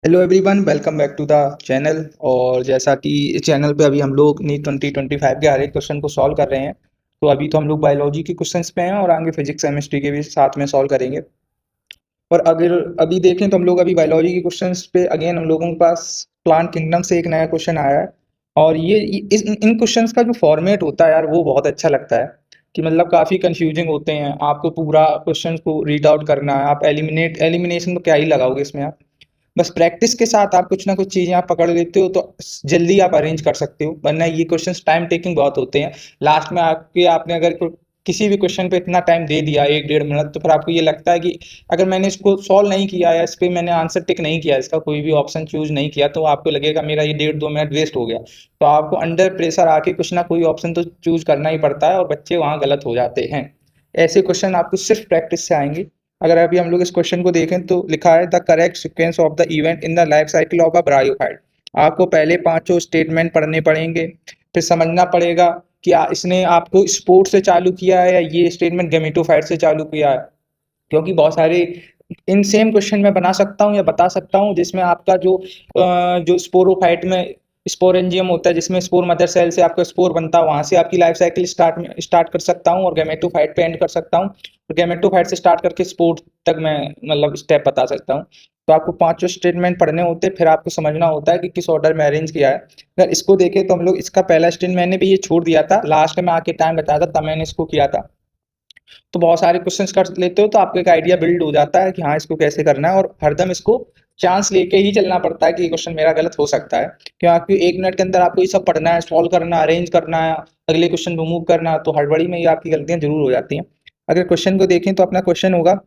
Hello everyone, welcome back to the channel. और जैसा कि इस चैनल पे अभी हम लोग नीट 2025 के हर एक क्वेश्चन को सॉल्व कर रहे हैं। तो अभी तो हम लोग बायोलॉजी के क्वेश्चंस पे हैं और आगे फिजिक्स केमिस्ट्री के भी साथ में सॉल्व करेंगे। और अगर अभी देखें तो हम लोग अभी बायोलॉजी के क्वेश्चंस पे अगेन हम लोगों के पास प्लांट किंगडम से एक नया क्वेश्चन आया है। और ये इन क्वेश्चंस का जो फॉर्मेट होता है यार, वो बहुत अच्छा लगता है कि मतलब काफ़ी कंफ्यूजिंग होते हैं। आपको पूरा क्वेश्चन को रीड आउट करना है, आप एलिमिनेशन तो क्या ही लगाओगे इसमें आप। बस प्रैक्टिस के साथ आप कुछ ना कुछ चीजें आप पकड़ लेते हो तो जल्दी आप अरेंज कर सकते हो, वरना ये क्वेश्चंस टाइम टेकिंग बहुत होते हैं। लास्ट में आपने अगर किसी भी क्वेश्चन पे इतना टाइम दे दिया 1 डेढ़ मिनट, तो फिर आपको ये लगता है कि अगर मैंने इसको सॉल्व नहीं किया या इस पे मैंने आंसर टिक नहीं किया, इसका कोई भी ऑप्शन चूज नहीं किया, तो आपको लगेगा मेरा ये 1.5 2 मिनट वेस्ट हो गया। तो आपको अंडर प्रेशर आके कुछ ना कोई ऑप्शन तो चूज करना ही पड़ता है और बच्चे वहां गलत हो जाते हैं। ऐसे क्वेश्चन आपको सिर्फ प्रैक्टिस से आएंगे। अगर अभी हम लोग इस क्वेश्चन को देखें तो लिखा है the correct sequence of the event in the life cycle of a bryophyte. आपको पहले पांचों स्टेटमेंट पढ़ने पड़ेंगे, फिर समझना पड़ेगा कि इसने आपको स्पोर्ट से चालू किया है या ये स्टेटमेंट गेमेटोफाइट से चालू किया है। क्योंकि बहुत सारे इन सेम क्वेश्चन में बना सकता हूँ या बता सकता हूँ जिसमें आपका जो स्पोरोफाइट में स्पोरेंजियम होता है, जिसमें स्पोर मदर सेल से आपका स्पोर बनता है, वहां से आपकी लाइफ साइकिल स्टार्ट कर सकता हूँ और गैमेटोफाइट पे एंड कर सकता हूँ। और गैमेटोफाइट से स्टार्ट करके स्पोर तक मैं मतलब स्टेप बता सकता हूँ। तो आपको पांचों स्टेटमेंट पढ़ने होते हैं, फिर आपको समझना होता है कि किस ऑर्डर में अरेंज किया है। अगर इसको देखें तो हम लोग इसका पहला स्टेटमेंट मैंने भी ये छोड़ दिया था, लास्ट में आके टाइम बताया था तब मैंने इसको किया था। तो बहुत सारे क्वेश्चंस कर लेते हो तो आपको एक आइडिया बिल्ड हो जाता है कि हाँ इसको कैसे करना है, और हरदम इसको चांस लेके ही चलना पड़ता है कि ये क्वेश्चन मेरा गलत हो सकता है। क्योंकि 1 मिनट के अंदर आपको ये सब पढ़ना है, सॉल्व करना, अरेंज करना है, अगले क्वेश्चन को मूव करना, तो हड़बड़ी में ये आपकी गलतियां जरूर हो जाती हैं। अगर क्वेश्चन को देखें तो अपना क्वेश्चन होगा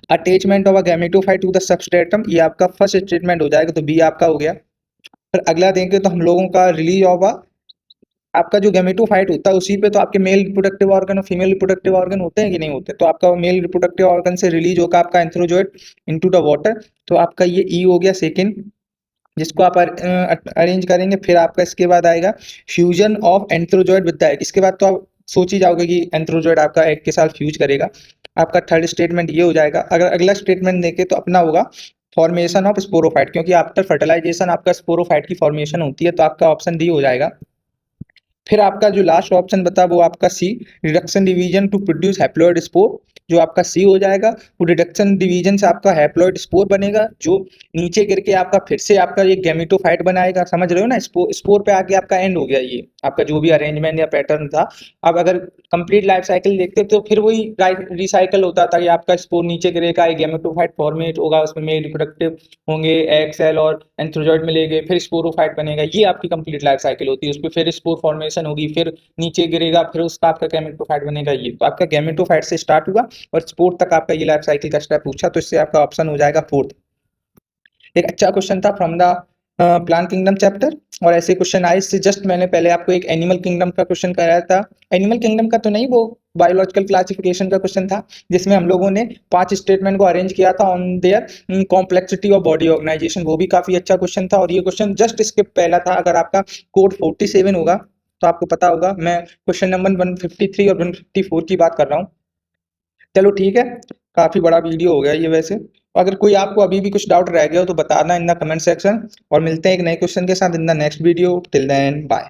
attachment of a gametophyte to the substratum, ये आपका फर्स्ट स्टेटमेंट हो जाएगा, तो बी आपका हो गया। फिर अगला देखें तो हम लोगों का रिलीज ऑफ अ, आपका जो गैमेटोफाइट होता है उसी पे तो आपके मेल रिप्रोडक्टिव ऑर्गन और फीमेल रिप्रोडक्टिव ऑर्गन होते हैं कि नहीं होते। तो आपका मेल रिप्रोडक्टिव ऑर्गन से रिलीज होगा आपका एंथ्रोजोइड इनटू द वाटर। तो आपका ये ई हो गया सेकंड, जिसको आप अरेंज करेंगे। फिर आपका इसके बाद आएगा fusion of antherozoid with the egg. इसके बाद तो आप सोच ही जाओगे कि एंथ्रोजोइड आपका एग के साथ फ्यूज करेगा। आपका थर्ड स्टेटमेंट ये हो जाएगा। अगर अगला स्टेटमेंट देखे तो अपना होगा फॉर्मेशन ऑफ स्पोरोफाइट, क्योंकि आफ्टर फर्टिलाइजेशन आपका स्पोरोफाइट की फॉर्मेशन होती है, तो आपका ऑप्शन डी हो जाएगा। फिर आपका जो लास्ट ऑप्शन बता वो आपका C, reduction division to produce haploid spore, जो आपका सी हो जाएगा। वो रिडक्शन डिवीजन से आपका हैप्लॉइड स्पोर बनेगा, जो नीचे गिर के आपका फिर से आपका ये गैमेटोफाइट बनाएगा। समझ रहे हो ना, स्पोर पे आके आपका एंड हो गया ये आपका जो भी अरेंजमेंट या पैटर्न था। अब अगर कंप्लीट लाइफ साइकिल देखते तो फिर वही रिसाइकल होता था कि आपका स्पोर नीचे गिरेगा, एक गैमेटोफाइट फॉर्मेट होगा, उसमें मेल रिप्रोडक्टिव होंगे, एग सेल और एंथ्रोजॉइड मिलेंगे, फिर स्पोरोफाइट बनेगा। ये आपकी कंप्लीट लाइफ साइकिल होती है। उसमें फिर स्पोर फॉर्मेशन होगी, फिर नीचे गिरेगा, फिर उसका आपका गैमेटोफाइट बनेगा। ये तो आपका गैमेटोफाइट से स्टार्ट हुआ और स्पोर तक आपका ये लाइफ साइकिल का स्टेप पूछा, तो इससे आपका ऑप्शन हो जाएगा फोर्थ। एक अच्छा क्वेश्चन था from the plant kingdom chapter. और ऐसे क्वेश्चन आए, इससे जस्ट मैंने पहले आपको एक एनिमल किंगडम का क्वेश्चन कराया था। एनिमल किंगडम का तो नहीं, वो बायोलॉजिकल क्लासिफिकेशन का क्वेश्चन था, जिसमें हम लोगों ने 5 स्टेटमेंट को अरेंज किया था on their complexity of body organisation. वो भी काफी अच्छा क्वेश्चन था। और ये क्वेश्चन जस्ट इसके पहला था। अगर आपका कोड 47 होगा तो आपको पता होगा, मैं क्वेश्चन नंबर 153 और 154 की बात कर रहा हूँ। चलो ठीक है, काफी बड़ा वीडियो हो गया ये वैसे। अगर कोई आपको अभी भी कुछ डाउट रह गया हो तो बताना इन द कमेंट सेक्शन, और मिलते हैं एक नए क्वेश्चन के साथ in the next video. Till then bye.